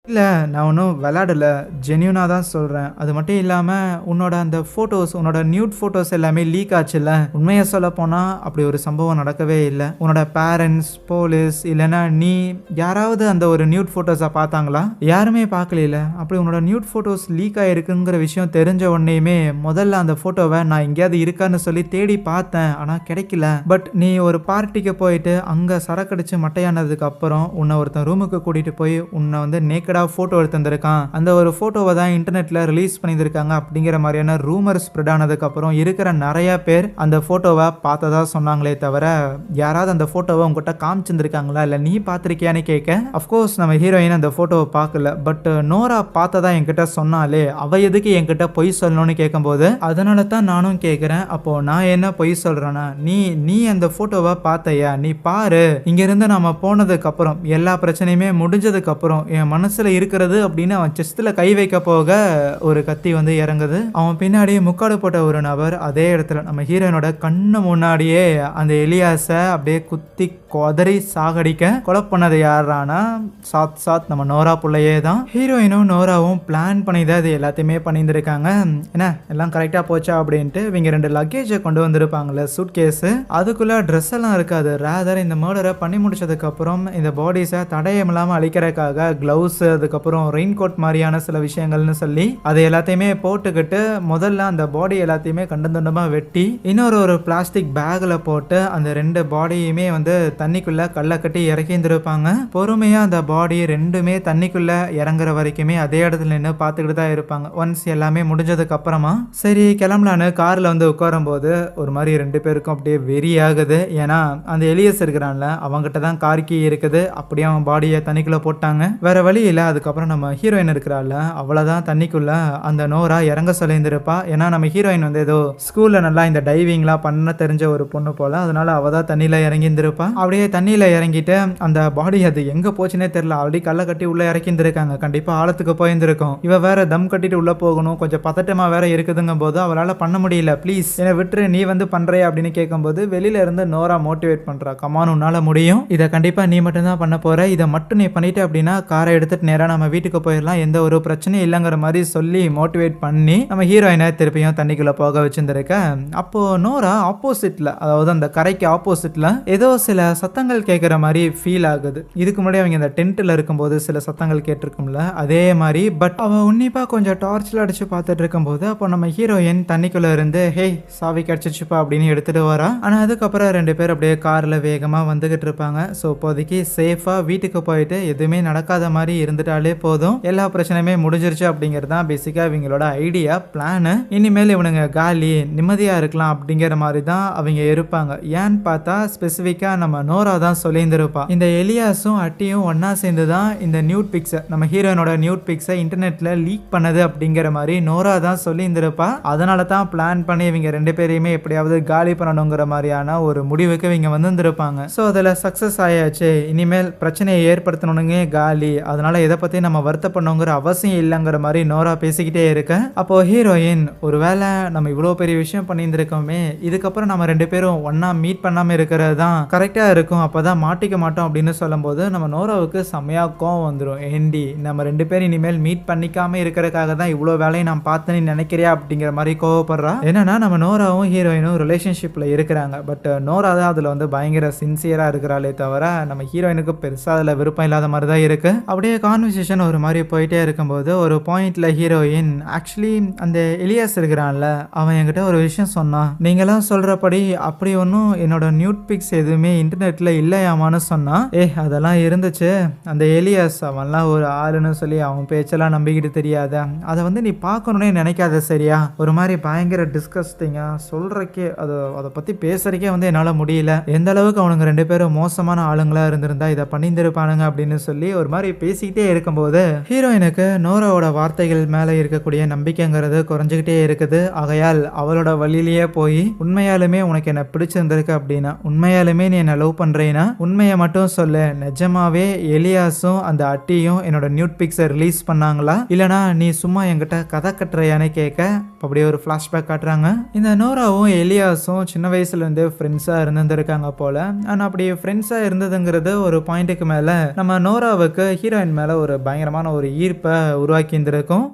இல்ல நான் ஒன்றும் விளையாடல, ஜென்யூனாக தான் சொல்கிறேன். அது மட்டும் இல்லாமல் உன்னோட அந்த ஃபோட்டோஸ், உன்னோட நியூட் ஃபோட்டோஸ் எல்லாமே லீக் ஆச்சுல்ல, உண்மையை சொல்ல போனால் அப்படி ஒரு சம்பவம் நடக்கவே இல்லை. உன்னோட பேரண்ட்ஸ், போலீஸ் இல்லைன்னா நீ யாராவது அந்த ஒரு நியூட் ஃபோட்டோஸை பார்த்தாங்களா? யாருமே பார்க்கல. அப்படி உன்னோட நியூட் ஃபோட்டோஸ் லீக் ஆகிருக்குங்கிற விஷயம் தெரிஞ்ச உடனேயுமே முதல்ல அந்த ஃபோட்டோவை நான் எங்கேயாவது இருக்கான்னு சொல்லி தேடி பார்த்தேன், ஆனால் கிடைக்கல. பட் நீ ஒரு பார்ட்டிக்கு போயிட்டு அங்கே சரக்கடிச்சு மட்டையானதுக்கு அப்புறம் உன்னை ஒருத்தன் ரூமுக்கு கூட்டிகிட்டு போய் உன்னை வந்து நேக்கடா போட்டோ எடுத்து வந்திருக்கான். அந்த ஒரு போட்டோவை தான் இன்டர்நெட்ல ரிலீஸ் பண்ணியிருக்காங்க அப்படிங்கிற மாதிரியான ரூமர் ஸ்ப்ரெட் ஆனதுக்கு அப்புறம் இருக்கிற நிறைய பேர் அந்த போட்டோவை பார்த்ததா சொன்னாங்களே தவிர யாராவது அந்த போட்டோவை உங்ககிட்ட காமிச்சிருக்காங்களா இல்ல நீ பார்த்திருக்கியான்னு கேட்க, அஃப்கோர்ஸ் நம்ம ஹீரோயின் அந்த போட்டோவை பார்க்கல. பட் நோரா பார்த்ததா என்கிட்ட சொன்னாலே, அவ எதுக்கு என்கிட்ட பொய் சொல்லணும்னு கேட்கும்போது, அதனால தான் நானும் கேட்கிறேன், அப்போ நான் என்ன பொய் சொல்றேன்னா, நீ அந்த போட்டோவை பார்த்தையா, நீ பாரு, இங்க இருந்து நம்ம போனதுக்கு அப்புறம் எல்லா பிரச்சனையுமே முடிஞ்சதுக்கு அப்புறம் என் மனசுல இருக்கிறது அப்படின்னு அவன் செஸ்ட்ல கை வைக்க போக ஒரு கத்தி வந்து இறங்குது. அவன் பின்னாடி முக்காடு போட்ட ஒரு நபர் அதே இடத்துல நம்ம ஹீரோயினோட கண்ணு முன்னாடியே அந்த எலியாஸ அப்படியே குத்தி கொதறி சாகடிக்க கொலை பண்ணது யாரானா சாத் நம்ம நோரா புள்ளையே தான். ஹீரோயினும் நோராவும் பிளான் பண்ணி தான் இது எல்லாத்தையுமே பண்ணியிருந்திருக்காங்க. என்ன எல்லாம் கரெக்டா போச்சா அப்படின்ட்டு இவங்க 2 லக்கேஜை கொண்டு வந்திருப்பாங்கல்ல, சூட் கேஸ், அதுக்குள்ள ட்ரெஸ் எல்லாம் இருக்காது. ரேதர் இந்த மர்டரை பண்ணி முடிச்சதுக்கு அப்புறம் இந்த பாடிஸை தடயம் இல்லாம அழிக்கிறதுக்காக கிளவுஸ், அதுக்கப்புறம் ரெயின் கோட் மாதிரியான சில விஷயங்கள்னு சொல்லி அதை எல்லாத்தையுமே போட்டுக்கிட்டு முதல்ல அந்த பாடி எல்லாத்தையுமே கண்டந்துண்டமாக வெட்டி இன்னொரு ஒரு பிளாஸ்டிக் பேக்கில் போட்டு அந்த 2 பாடியுமே வந்து தண்ணிக்குள்ள கல்லை கட்டி இறக்கிந்திருப்பாங்க. பொறுமையா அந்த பாடி ரெண்டுமே தண்ணிக்குள்ள இறங்குற வரைக்குமே அதே இடத்துல நின்று பார்த்துக்கிட்டு தான் இருப்பாங்க. ஒன்ஸ் எல்லாமே முடிஞ்சதுக்கு அப்புறமா சரி கிளம்பலான்னு கார்ல வந்து உட்காரும் போது ஒரு மாதிரி 2 பேருக்கும் அப்படியே வெறி ஆகுது. ஏன்னா அந்த எலியஸ் இருக்கிறான்ல, அவங்ககிட்ட தான் கார் கீ இருக்குது. அப்படியே அவன் பாடியை தண்ணிக்குள்ள போட்டாங்க, வேற வழி இல்லை. அதுக்கப்புறம் நம்ம ஹீரோயின் இருக்கிறாள், அவ்வளோதான் தண்ணிக்குள்ள அந்த நோரா இறங்க சொல்லியிருந்திருப்பா. ஏன்னா நம்ம ஹீரோயின் வந்து ஏதோ ஸ்கூல்ல நல்லா இந்த டைவிங்லாம் பண்ண தெரிஞ்ச ஒரு பொண்ணு போல, அதனால அவ தான் தண்ணியில இறங்கியிருந்திருப்பா. அப்படியே தண்ணியில இறங்கிட்டு அந்த பாடி அது எங்க போச்சுன்னே தெரியல, ஆல்ரெடி கல்லை கட்டி உள்ள இறக்கியிருந்திருக்காங்க, கண்டிப்பா ஆழத்துக்கு போயிருந்திருக்கும். இவ வேற தம் கட்டிட்டு உள்ள போகணும், கொஞ்சம் பதட்டமா வேற இருக்குதுங்கும் போது அவளால பண்ண முடியல. ப்ளீஸ் என்னை விட்டுரு, நீ வந்து பண்றியா அப்படின்னு கேட்கும்போது வெளியில இருந்து நோரா மோட்டிவேட் பண்றா, கமான் உன்னால முடியும், இதை கண்டிப்பா நீ மட்டும் தான் பண்ண போற, இதை மட்டும் நீ பண்ணிட்டு அப்படின்னா காரை எடுத்துட்டு நேரா நம்ம வீட்டுக்கு போயிடலாம், எந்த ஒரு பிரச்சனையும் இல்லைங்கிற மாதிரி சொல்லி மோட்டிவேட் பண்ணி நம்ம ஹீரோயினை திருப்பியும் தண்ணிக்குள்ள போக வச்சிருந்திருக்க. அப்போ நோரா ஆப்போசிட்ல, அதாவது அந்த கரைக்கு ஆப்போசிட்ல ஏதோ சில சத்தங்கள் கேட்குற மாதிரி ஃபீல் ஆகுது. இதுக்கு முன்னாடி அவங்க இந்த டென்ட்ல இருக்கும்போது சில சத்தங்கள் கேட்டிருக்கும்ல, அதே மாதிரி. பட் அவ உன்னிப்பா கொஞ்சம் டார்ச்ல அடிச்சு பார்த்துட்டு இருக்கும்போது அப்போ நம்ம ஹீரோயின் தண்ணிக்குள்ள இருந்து ஹே சாவி கிடைச்சிச்சுப்பா அப்படின்னு எடுத்துட்டு வரா. ஆனா அதுக்கப்புறம் 2 பேர் அப்படியே கார்ல வேகமா வந்துகிட்டு இருப்பாங்க. ஸோ இப்போதைக்கு சேஃபா வீட்டுக்கு போயிட்டு எதுவுமே நடக்காத மாதிரி இருந்துட்டாலே போதும், எல்லா பிரச்சனையுமே முடிஞ்சிருச்சு அப்படிங்கிறது தான் பேசிக்கா இவங்களோட ஐடியா, பிளான். இனிமேல் இவனுங்க காலி நிம்மதியா இருக்கலாம் அப்படிங்கிற மாதிரி தான் அவங்க இருப்பாங்க. ஏன்னு பார்த்தா ஸ்பெசிஃபிக்கா நம்ம நோரா தான் சொல்லியிருந்திருப்பா, இந்த எலியாஸும் அட்டியும் ஒன்னா சேர்ந்து தான் இந்த நியூட் பிக்ஸை, நம்ம ஹீரோயினோட நியூட் பிக்ஸை இன்டர்நெட்ல லீக் பண்ணது அப்படிங்கிற மாதிரி நோரா தான் சொல்லியிருந்திருப்பா. அதனால தான் பிளான் பண்ணி இவங்க 2 பேரையுமே எப்படியாவது காலி பண்ணணுங்கிற மாதிரியான ஒரு முடிவுக்கு இவங்க வந்திருப்பாங்க. ஸோ அதில் சக்ஸஸ் ஆயாச்சு, இனிமேல் பிரச்சனையை ஏற்படுத்தணுங்க காலி, அதனால இதை பத்தி நம்ம வருத்தப்படணுங்கிற அவசியம் இல்லைங்கிற மாதிரி நோரா பேசிக்கிட்டே இருக்க. அப்போ ஹீரோயின் ஒருவேளை நம்ம இவ்வளோ பெரிய விஷயம் பண்ணியிருந்திருக்கோமே, இதுக்கப்புறம் நம்ம 2 பேரும் ஒன்னா மீட் பண்ணாம இருக்கிறது தான் கரெக்டா இருக்கும், அப்பதான் மாட்டிக்க மாட்டோம் அப்படின்னு சொல்லும் போது நம்ம நோராவுக்கு செம்மையா கோவம் வந்துடும். ஏண்டி நம்ம 2 பேரும் இனிமேல் மீட் பண்ணிக்காம இருக்கிறதுக்காக தான் இவ்வளோ வேலையை நான் பார்த்தேன்னு நினைக்கிறியா அப்படிங்கிற மாதிரி கோவப்படுறா. என்னன்னா நம்ம நோராவும் ஹீரோயினும் ரிலேஷன்ஷிப்ல இருக்கிறாங்க. பட் நோரா தான் அதுல வந்து பயங்கர சின்சியரா இருக்கிறாளே தவிர நம்ம ஹீரோயினுக்கு பெருசா அதுல விருப்பம் இல்லாத மாதிரி தான் இருக்கு. அப்படியே கான்வர்சேஷன் ஒரு மாதிரி போயிட்டே இருக்கும்போது ஒரு பாயிண்ட்ல ஹீரோயின் ஆக்சுவலி அந்த எலியாஸ் இருக்கிறான்ல, அவன் என்கிட்ட ஒரு விஷயம் சொன்னான், நீங்களாம் சொல்றபடி அப்படி ஒன்றும் என்னோட நியூட் பிக்ஸ் எதுவுமே இன்டர்நெட்ல இல்லையாமான்னு சொன்னான். அதெல்லாம் இருந்துச்சு, அந்த எலியாஸ் அவன்லாம் ஒரு ஆளுன்னு சொல்லி அவன் பேச்செல்லாம் நம்பிக்கிட்டு தெரியாத, அதை வந்து நீ பார்க்கணுன்னே நினைக்காத சரியா, ஒரு மாதிரி பயங்கர டிஸ்கஸ்டிங்கா சொல்றக்கே அதை பத்தி பேசுறதுக்கே வந்து என்னால முடியல, எந்த அளவுக்கு அவனுங்க 2 பேரும் மோசமான ஆளுங்களா இருந்திருந்தா இதை பண்ணியிருந்திருப்பானுங்க அப்படின்னு சொல்லி ஒரு மாதிரி பேசிக்கிட்டே இப்படியே இருக்கும்போது ஹீரோயினுக்கு நோராவோட வார்த்தைகள் மேல இருக்கக்கூடிய நம்பிக்கைங்கிறது குறைஞ்சுக்கிட்டே இருக்குது. ஆகையால் அவளோட வழியிலேயே போய் உண்மையாலுமே உனக்கு என்ன பிடிச்சிருந்திருக்கு அப்படின்னா, உண்மையாலுமே நீ என்ன லவ் பண்றீன்னா உண்மையை மட்டும் சொல்லு, நிஜமாவே எலியாஸும் அந்த அட்டியும் என்னோட நியூட் பிக்ஸை ரிலீஸ் பண்ணாங்களா, இல்லனா நீ சும்மா என்கிட்ட கதை கட்டுறையானே கேட்க அப்படியே ஒரு ஃபிளாஷ்பேக் காட்டுறாங்க. இந்த நோராவும் எலியாஸும் சின்ன வயசுல இருந்து ஃப்ரெண்ட்ஸா இருந்திருக்காங்க போல. ஆனா அப்படி ஃப்ரெண்ட்ஸா இருந்ததுங்கிறது ஒரு பாயிண்ட்டுக்கு மேல நம்ம நோராவுக்கு ஹீரோயின் மேல ஒரு பயங்கரமான ஒரு ஈர்ப்பை உருவாக்கி இருந்திருக்கும்.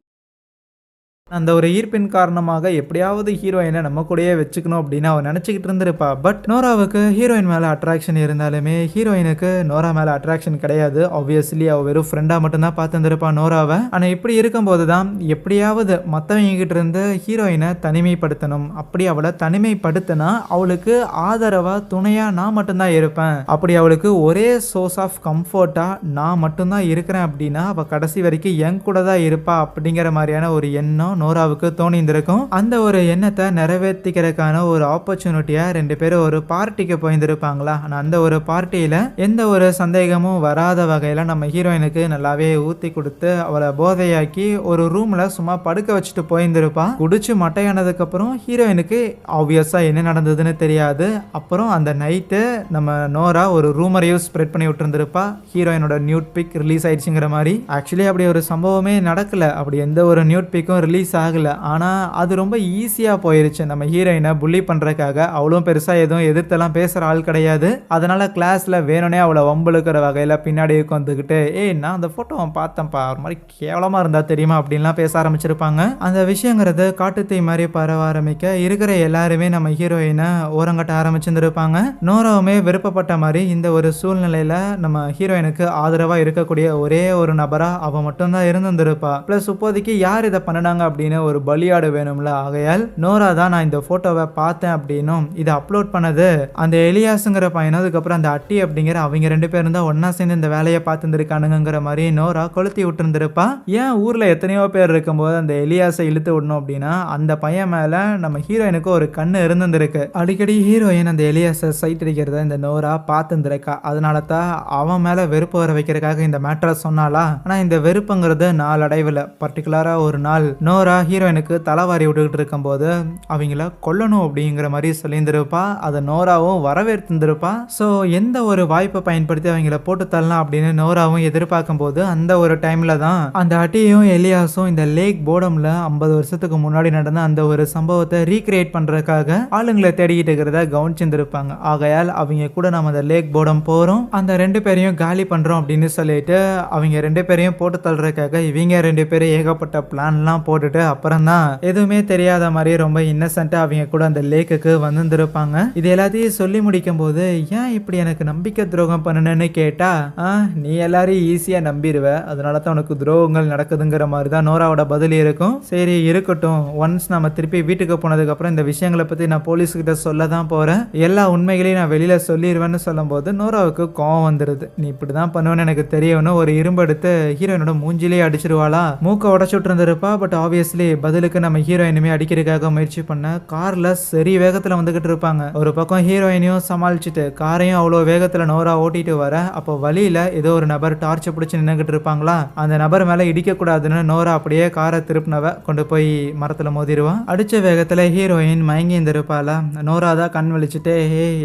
அந்த ஒரு ஈர்ப்பின் காரணமாக எப்படியாவது ஹீரோயினை நம்ம கூடயே வச்சுக்கணும் அப்படின்னு அவன் நினச்சிக்கிட்டு இருந்திருப்பா. பட் நோராவுக்கு ஹீரோயின் மேலே அட்ராக்ஷன் இருந்தாலுமே ஹீரோயினுக்கு நோரா மேலே அட்ராக்ஷன் கிடையாது. ஆப்வியஸ்லி அவள் வெறும் ஃப்ரெண்டாக மட்டும்தான் பார்த்துருந்துருப்பா நோராவை. ஆனால் இப்படி இருக்கும்போது தான் எப்படியாவது மற்றவங்க கிட்ட இருந்து ஹீரோயினை தனிமைப்படுத்தணும். அப்படி அவளை தனிமைப்படுத்தினா அவளுக்கு ஆதரவாக துணையாக நான் மட்டும்தான் இருப்பேன். அப்படி அவளுக்கு ஒரே சோர்ஸ் ஆஃப் கம்ஃபர்ட்டாக நான் மட்டும்தான் இருக்கிறேன் அப்படின்னா அவள் கடைசி வரைக்கும் என் கூட தான் இருப்பா அப்படிங்கிற மாதிரியான ஒரு எண்ணம் நோராவுக்கு தோணிந்திருக்கும். அந்த ஒரு எண்ணத்தை நிறைவேற்றிக்கிறதுக்கான ஒரு ஆப்பர்ச்சுனிட்டியா ரெண்டு பேரும் ஒரு பார்ட்டிக்கு போயிருந்திருப்பாங்களா. ஆனால் அந்த ஒரு பார்ட்டியில எந்த ஒரு சந்தேகமும் வராத வகையில நம்ம ஹீரோயினுக்கு நல்லாவே ஊத்தி கொடுத்து அவளை போதையாக்கி ஒரு ரூம்ல சும்மா படுக்க வச்சுட்டு போயிருந்திருப்பா. குடிச்சு மட்டையானதுக்கு அப்புறம் ஹீரோயினுக்கு ஆப்வியஸா என்ன நடந்ததுன்னு தெரியாது. அப்புறம் அந்த நைட்டு நம்ம நோரா ஒரு ரூமரையும் ஸ்ப்ரெட் பண்ணி விட்டுருந்திருப்பா, ஹீரோயினோட நியூட் பிக் ரிலீஸ் ஆயிடுச்சுங்கிற மாதிரி. ஆக்சுவலி அப்படி ஒரு சம்பவமே நடக்கல, அப்படி எந்த ஒரு நியூட் பிக்கும் ரிலீஸ் ஆகல. ஆனா அது ரொம்ப ஈஸியா போயிருச்சு. நம்ம ஹீரோயினை புள்ளி பண்றதுக்காக அவளும் பெருசா எதுவும் எதிர்த்தெல்லாம் பேசுற ஆள் கிடையாது. அதனால கிளாஸ்ல வேணும்னே அவளை வம்புழுக்கிற வகையில பின்னாடி உட்காந்துக்கிட்டு நான் அந்த போட்டோவை பார்த்தேன்ப்பா, ஒரு மாதிரி கேவலமா இருந்தா தெரியுமா அப்படின்லாம் பேச ஆரம்பிச்சிருப்பாங்க. அந்த விஷயங்கிறது காட்டுத்தீ மாதிரி பரவ ஆரம்பிக்க இருக்கிற எல்லாருமே நம்ம ஹீரோயினை ஓரங்கட்ட ஆரம்பிச்சிருந்திருப்பாங்க. நோராவுமே விருப்பப்பட்ட மாதிரி இந்த ஒரு சூழ்நிலையில நம்ம ஹீரோயினுக்கு ஆதரவா இருக்கக்கூடிய ஒரே ஒரு நபரா அவ மட்டும்தான் இருந்திருப்பா. பிளஸ் இப்போதைக்கு யார் இதை பண்ணினாங்க அப்படின்னு ஒரு பலியாடு வேணும்ல. ஆகையால் நோரா தான் நான் இந்த போட்டோவை பார்த்தேன் அப்படின்னும் இதை அப்லோட் பண்ணது அந்த எலியாஸுங்கிற பையனும் அதுக்கப்புறம் அந்த அட்டி அப்படிங்கிற அவங்க ரெண்டு பேரும் தான் ஒன்னா சேர்ந்து இந்த வேலையை பார்த்துருக்கானுங்கிற மாதிரி நோரா கொளுத்தி விட்டுருந்துருப்பா. ஏன் ஊர்ல எத்தனையோ பேர் இருக்கும்போது அந்த எலியாஸை இழுத்து விடணும் அப்படின்னா அந்த பையன் மேல நம்ம ஹீரோயினுக்கு ஒரு கண்ணு இருந்திருக்கு. அடிக்கடி ஹீரோயின் அந்த எலியாஸை சைட் அடிக்கிறத இந்த நோரா பார்த்துருக்கா. அதனால தான் அவன் மேல வெறுப்பு வர வைக்கிறதுக்காக இந்த மேட்டரை சொன்னாலா. ஆனா இந்த வெறுப்புங்கிறது நாளடைவில் பர்டிகுலரா ஒரு நாள் நோரா ஹீரோயினுக்கு தலைவாரி விட்டுக்கிட்டு இருக்கும்போது அவங்கள கொல்லணும் அப்படிங்கிற மாதிரி சொல்லியிருந்திருப்பா. அதை நோராவும் வரவேற்றிருந்திருப்பா. ஸோ எந்த ஒரு வாய்ப்பை பயன்படுத்தி அவங்கள போட்டு தள்ளலாம் அப்படின்னு நோராவும் எதிர்பார்க்கும் போது அந்த ஒரு டைம்ல தான் அந்த அட்டியும் எலியாஸும் இந்த லேக் போர்டம்ல 50 வருஷத்துக்கு முன்னாடி நடந்த அந்த ஒரு சம்பவத்தை ரீக்ரியேட் பண்றதுக்காக ஆளுங்களை தேடிக்கிட்டு இருக்கிறத கவனிச்சிருந்திருப்பாங்க. ஆகையால் அவங்க கூட நம்ம அந்த லேக் போர்டம் போறோம், அந்த ரெண்டு பேரையும் காலி பண்றோம் அப்படின்னு சொல்லிட்டு அவங்க ரெண்டு பேரையும் போட்டு தள்ளுறதுக்காக இவங்க ரெண்டு பேரும் ஏகப்பட்ட பிளான்லாம் போட்டுட்டு அப்புறம் தான் எதுவுமே தெரியாத மாதிரி ரொம்ப இன்னசென்ட்டா அவங்க கூட அந்த லேக்குக்கு வந்திருப்பாங்க. இது எல்லாத்தையும் சொல்லி முடிக்கும் போது ஏன் இப்படி எனக்கு நம்பிக்கை துரோகம் பண்ணணும்னு கேட்டா நீ எல்லாரையும் ஈஸியா நம்பிடுவ, அதனால தான் உனக்கு துரோகங்கள் நடக்குதுங்கிற மாதிரி தான் நோராவோட பதில் இருக்கும். சரி இருக்கட்டும், ஒன்ஸ் நம்ம திருப்பி வீட்டுக்கு போனதுக்கு அப்புறம் இந்த விஷயங்களை பத்தி நான் போலீஸ் கிட்ட சொல்ல தான் போறேன், எல்லா உண்மைகளையும் நான் வெளியில சொல்லிடுவேன்னு சொல்லும் போது நோராவுக்கு கோவம் வந்துருது. நீ இப்படிதான் பண்ணுவேன்னு எனக்கு தெரியும்னு ஒரு இரும்பு எடுத்து ஹீரோயினோட மூஞ்சிலேயே அடிச்சிருவாளா. மூக்க உடச்சு விட்டுருந்துருப்பா. பட் ஆப்வியஸ்லி பதிலுக்கு நம்ம ஹீரோயினுமே அடிக்கிறதுக்காக முயற்சி பண்ண கார்ல சரி வேகத்துல வந்துகிட்டு இருப்பாங்க. ஒரு பக்கம் ஹீரோயினையும் சமாளிச்சுட்டு காரையும் அவ்வளவு வேகத்துல நோரா ஓட்டிட்டு வர அப்போ வழியில ஏதோ ஒரு நபர் டார்ச் பிடிச்சு நின்னுகிட்டு இருப்பாங்களா. அந்த நபர் மேல இடிக்க கூடாதுன்னு நோரா அப்படியே காரை திருப்பினவ கொண்டு போய் மரத்துல மோதிடுவான். அடிச்ச வேகத்துல ஹீரோயின் மயங்கி இருந்திருப்பாளா. நோரா தான் கண் வலிச்சுட்டு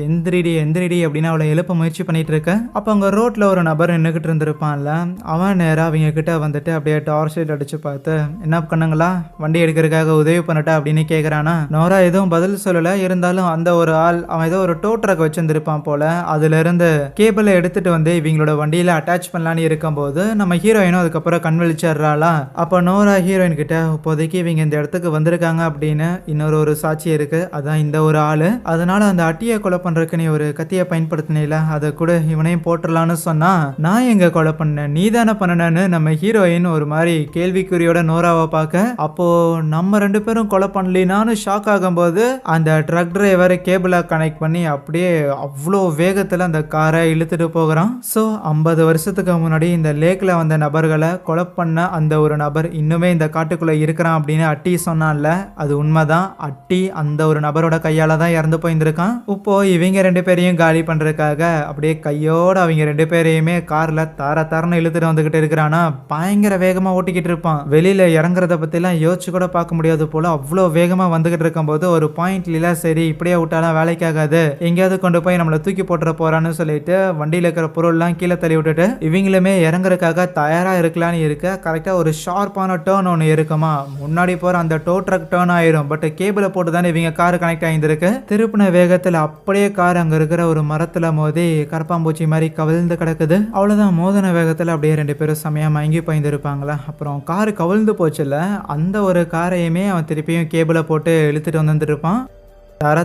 எந்திரிடி எந்திரிடி அப்படின்னு அவளை எழுப்ப முயற்சி பண்ணிட்டு இருக்க. அப்ப அங்க ரோட்ல ஒரு நபர் நின்னுகிட்டு இருந்திருப்பான்ல. அவன் நேரா அவங்க கிட்ட வந்துட்டு அப்படியே டார்ச் லைட் அடிச்சு பார்த்து என்ன பண்ணுங்களா, வண்டி எடுக்கிறதுக்காக உதவி பண்ணட்டா அப்படின்னு கேட்குறானா. நோரா எதுவும் பதில் சொல்லல. இருந்தாலும் அந்த ஒரு ஆள் அவன் ஏதோ ஒரு டோ ட்ரக் வச்சிருந்திருப்பான் போல, அதுல இருந்து கேபிளை எடுத்துட்டு வந்து இவங்களோட வண்டியில அட்டாச் பண்ணலான்னு இருக்கும்போது நம்ம ஹீரோயினும் அதுக்கப்புறம் கண் விழிச்சிடுறாளா. அப்போ நோரா ஹீரோயின் கிட்ட இப்போதைக்கு இவங்க இந்த இடத்துக்கு வந்திருக்காங்க அப்படின்னு இன்னொரு ஒரு சாட்சி இருக்கு, அதான் இந்த ஒரு ஆளு. அதனால அந்த அட்டியை கொலை பண்றதுக்கு நீ ஒரு கத்தியை பயன்படுத்தினீல, அதை கூட இவனையும் போட்டுடலான்னு சொன்னா நான் எங்க கொலை பண்ணேன், நீ தானே பண்ணனு நம்ம ஹீரோயின் ஒரு மாதிரி கேள்விக்குறியோட நோராவை பார்க்க அப்போ நம்ம 2 பேரும் கொலை பண்ணலினான்னு ஷாக் ஆகும்போது அந்த ட்ரக் டிரைவர் கேபிளை கனெக்ட் பண்ணி அப்படியே அவ்வளோ வேகத்தில் அந்த காரை இழுத்துட்டு போகிறான். ஸோ 50 வருஷத்துக்கு முன்னாடி இந்த லேக்ல வந்த நபர்களை கொலை பண்ண அந்த ஒரு நபர் இன்னுமே இந்த காட்டுக்குள்ள இருக்கிறான் அப்படின்னு அட்டி சொன்னான்ல, அது உண்மைதான். அட்டி அந்த ஒரு நபரோட கையால தான் இறந்து போயிருந்திருக்கான். இப்போ இவங்க 2 பேரையும் காலி பண்றதுக்காக அப்படியே கையோட அவங்க 2 பேரையுமே கார்ல தரன்னு இழுத்துட்டு வந்துகிட்டு இருக்கிறானா, பயங்கர வேகமா ஓட்டிக்கிட்டு இருப்பான். வெளியில இறங்குறத பத்திலாம் யோசிச்சு கூட பார்க்க முடியாது போல, அவ்வளோ வேகமா வந்துகிட்டு இருக்கும்போது ஒரு பாயிண்ட்ல சரி இப்படியே விட்டாலாம் வேலைக்காகாது, எங்கேயாவது கொண்டு போய் நம்மளை தூக்கி போட்டுற போறான்னு சொல்லிட்டு வண்டியில இருக்கிற பொருள்லாம் கீழே தள்ளி விட்டுட்டு இவங்களுமே இறங்குறதுக்காக தயாரா இருக்கலான்னு இருக்க கரெக்டா ஒரு ஷார்ப்பான டேர்ன் ஒன்று இருக்குமா, முன்னாடி போற அந்த டோ ட்ரக் டேர்ன் ஆயிரும். பட் கேபிளை போட்டு தானே இவங்க கார் கனெக்ட் ஆகிருக்கு. திருப்பின வேகத்தில் அப்படியே கார் அங்க இருக்கிற ஒரு மரத்துல மோதி கரப்பாம்பூச்சி மாதிரி கவிழ்ந்து கிடக்குது. அவ்வளவுதான், மோதன வேகத்தில் அப்படியே 2 பேரும் செமையா மயங்கி போயிருந்திருப்பாங்களா. அப்புறம் காரு கவிழ்ந்து போச்சுல, அந்த ஒரு காரையுமே அவன் திருப்பியும் கேபிளை போட்டு இழுத்துட்டு வந்துருப்பான்.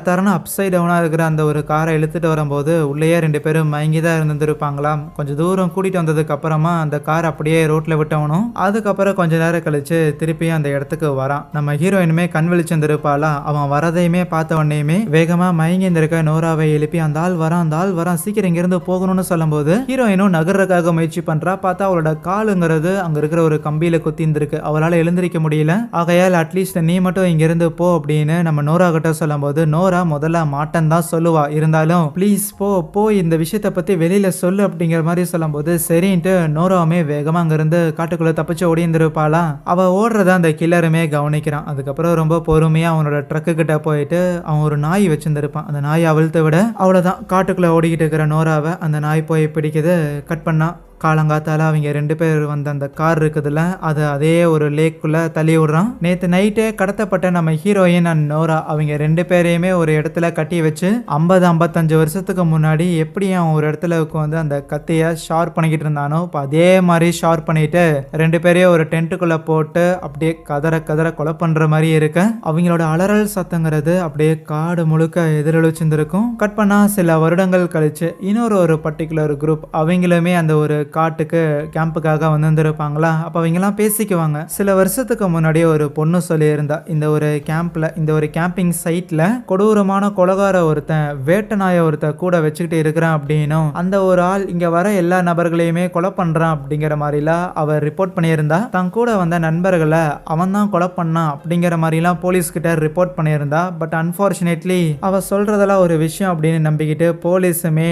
தரன்னு அப்சைட் டவுனாக இருக்கிற அந்த ஒரு காரை இழுத்துட்டு வரும்போது உள்ளேயே 2 பேரும் மயங்கி தான் இருந்துருப்பாங்களாம். கொஞ்சம் தூரம் கூட்டிகிட்டு வந்ததுக்கு அப்புறமா அந்த கார் அப்படியே ரோட்டில் விட்டவனும் அதுக்கப்புறம் கொஞ்ச நேரம் கழிச்சு திருப்பியும் அந்த இடத்துக்கு வரான். நம்ம ஹீரோயினுமே கண் விழிச்சிருந்திருப்பாளா, அவன் வரதையுமே பார்த்த உடனேயுமே வேகமாக மயங்கி இருந்திருக்க நோராவை எழுப்பி அந்த ஆள் வரான் சீக்கிரம் இங்கிருந்து போகணும்னு சொல்லும்போது ஹீரோயினும் நகர்றதுக்காக முயற்சி பண்றா. பார்த்தா அவளோட காலுங்கிறது அங்க இருக்கிற ஒரு கம்பியில குத்தி இருந்திருக்கு, அவளால் எழுந்திருக்க முடியல. ஆகையால் அட்லீஸ்ட் நீ மட்டும் இங்கிருந்து போ அப்படின்னு நம்ம நோரா கிட்ட சொல்லும்போது நோரா முதல்ல மாட்டன் தான் சொல்லுவா, இருந்தாலும் ப்ளீஸ் போ இந்த விஷயத்த பத்தி வெளியில சொல்லு அப்படிங்கிற மாதிரி சொல்லும்போது சரின்ட்டு நோராவுமே வேகமா அங்கிருந்து காட்டுக்குள்ள தப்பிச்சு ஓடி இருந்திருப்பாளா. அவ ஓடுறத அந்த கில்லருமே கவனிக்கிறான். அதுக்கப்புறம் ரொம்ப பொறுமையா அவனோட ட்ரக்கு கிட்ட போயிட்டு அவன் ஒரு நாய் வச்சிருந்திருப்பான். அந்த நாயை அவிழ்த்து விட அவ்வளவுதான், காட்டுக்குள்ள ஓடிக்கிட்டு இருக்கிற நோராவை அந்த நாய் போய் பிடிக்குது. கட் பண்ணா காலங்காத்தால அவங்க 2 பேர் வந்த அந்த கார் இருக்குதுல்ல, அது அதே ஒரு லேக்குள்ள தள்ளி விடுறான். நேற்று நைட்டே கடத்தப்பட்ட நம்ம ஹீரோயின் அண்ட் நோரா அவங்க 2 பேரையுமே ஒரு இடத்துல கட்டி வச்சு 50-55 வருஷத்துக்கு முன்னாடி எப்படி அவன் ஒரு இடத்துல வந்து அந்த கத்தியை ஷார்ப் பண்ணிக்கிட்டு இருந்தானோ இப்போ அதே மாதிரி ஷார்ப் பண்ணிட்டு 2 பேரையும் ஒரு டென்ட்டுக்குள்ள போட்டு அப்படியே கதற கொலை பண்ற மாதிரி இருக்கு. அவங்களோட அலறல் சத்தங்கிறது அப்படியே காடு முழுக்க எதிரொலிச்சிருந்திருக்கும். கட் பண்ணா சில வருடங்கள் கழிச்சு இன்னொரு பர்டிகுலர் குரூப் அவங்களுமே அந்த ஒரு காட்டுக்கு கேம்புக்காக வந்திருப்பாங்களா. அப்ப அவங்கெல்லாம் பேசிக்குவாங்க. சில வருஷத்துக்கு முன்னாடி ஒரு பொண்ணு சொல்லியிருந்தா, இந்த ஒரு கேம்ப்ல இந்த ஒரு கேம்பிங் சைட்ல கொடூரமான கொலகார ஒருத்தன் வேட்ட நாயை ஒருத்தன் கூட வச்சுக்கிட்டு இருக்கிறான் அப்படின்னும் அந்த ஒரு ஆள் இங்க வர எல்லா நபர்களையுமே கொலை பண்றான் அப்படிங்கிற மாதிரிலாம் அவர் ரிப்போர்ட் பண்ணியிருந்தா. தன் கூட வந்த நண்பர்களை அவன் தான் கொலை பண்ணான் அப்படிங்கிற மாதிரிலாம் போலீஸ் கிட்ட ரிப்போர்ட் பண்ணியிருந்தா. பட் அன்பார்ச்சுனேட்லி அவ சொல்றதெல்லாம் ஒரு விஷயம் அப்படின்னு நம்பிக்கிட்டு போலீஸுமே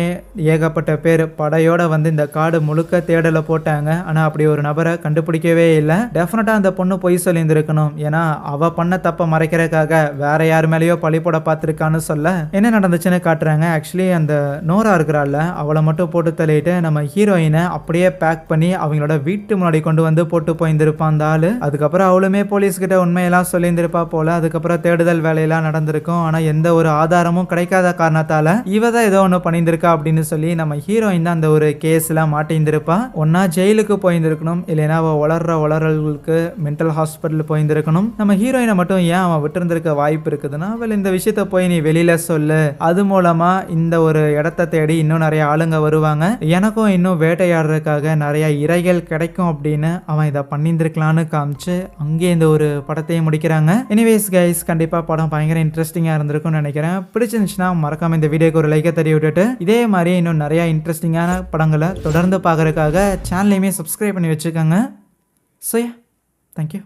ஏகப்பட்ட பேர் படையோட வந்து இந்த காடு முழுக்க தேடலை போட்டாங்க. ஆனா அப்படி ஒரு நபரை கண்டுபிடிக்கவே இல்லை. டெஃபினட்டா அந்த பொண்ணு பொய் சொல்லியிருந்திருக்கணும், ஏன்னா அவ பண்ண தப்ப மறைக்கிறதுக்காக வேற யார் மேலேயோ பழி போட பார்த்திருக்கான்னு சொல்ல என்ன நடந்துச்சுன்னு காட்டுறாங்க. ஆக்சுவலி அந்த நோரா இருக்கிறாள், அவளை மட்டும் போட்டு தள்ளிட்டு நம்ம ஹீரோயினை அப்படியே பேக் பண்ணி அவங்களோட வீட்டு முன்னாடி கொண்டு வந்து போட்டு போயிருந்திருப்பான் அந்த ஆளு. அதுக்கப்புறம் அவளுமே போலீஸ் கிட்ட உண்மையெல்லாம் சொல்லியிருந்திருப்பா போல. அதுக்கப்புறம் தேடுதல் வேலையெல்லாம் நடந்திருக்கும். ஆனா எந்த ஒரு ஆதாரமும் கிடைக்காத காரணத்தால இவ தான் ஏதோ ஒன்று பண்ணியிருந்திருக்கா அப்படின்னு சொல்லி நம்ம ஹீரோயின் தான் அந்த ஒரு கேஸ்ல மாட்டியிருந்திருப்பா. ஒன்னா ஜெயிலுக்கு போயிருந்திருக்கணும், இல்லைன்னா அவள் வளர்றவளுக்கு மென்டல் ஹாஸ்பிட்டல் போயிருந்திருக்கணும். நம்ம ஹீரோயினை மட்டும் ஏன் அவன் விட்டுருந்திருக்க வாய்ப்பு இருக்குதுன்னா, அவள் இந்த விஷயத்த போய் நீ வெளியில சொல்லு, அது மூலமா இந்த ஒரு இடத்த தேடி இன்னும் நிறைய ஆளுங்க வருவாங்க, எனக்கும் இன்னும் வேட்டையாடுறதுக்காக நிறைய இறைகள் கிடைக்கும் அப்படின்னு அவன் இதை பண்ணியிருந்திருக்கலான்னு காமிச்சு அங்கே இந்த ஒரு படத்தையும் முடிக்கிறாங்க. எனிவேஸ் கைஸ், கண்டிப்பா படம் பயங்கர இன்ட்ரெஸ்டிங்கா இருந்திருக்கும்னு நினைக்கிறேன். பிடிச்சிருந்துச்சுன்னா மறக்காம இந்த வீடியோக்கு ஒரு லைக்கை தட்டி விட்டுட்டு இதே மாதிரி இன்னும் நிறைய இன்ட்ரெஸ்டிங்கான படங்களை தொடர்ந்து பார்க்கறதுக்காக சேனலையுமே சப்ஸ்கிரைப் பண்ணி வச்சுக்கோங்க. So yeah, thank you.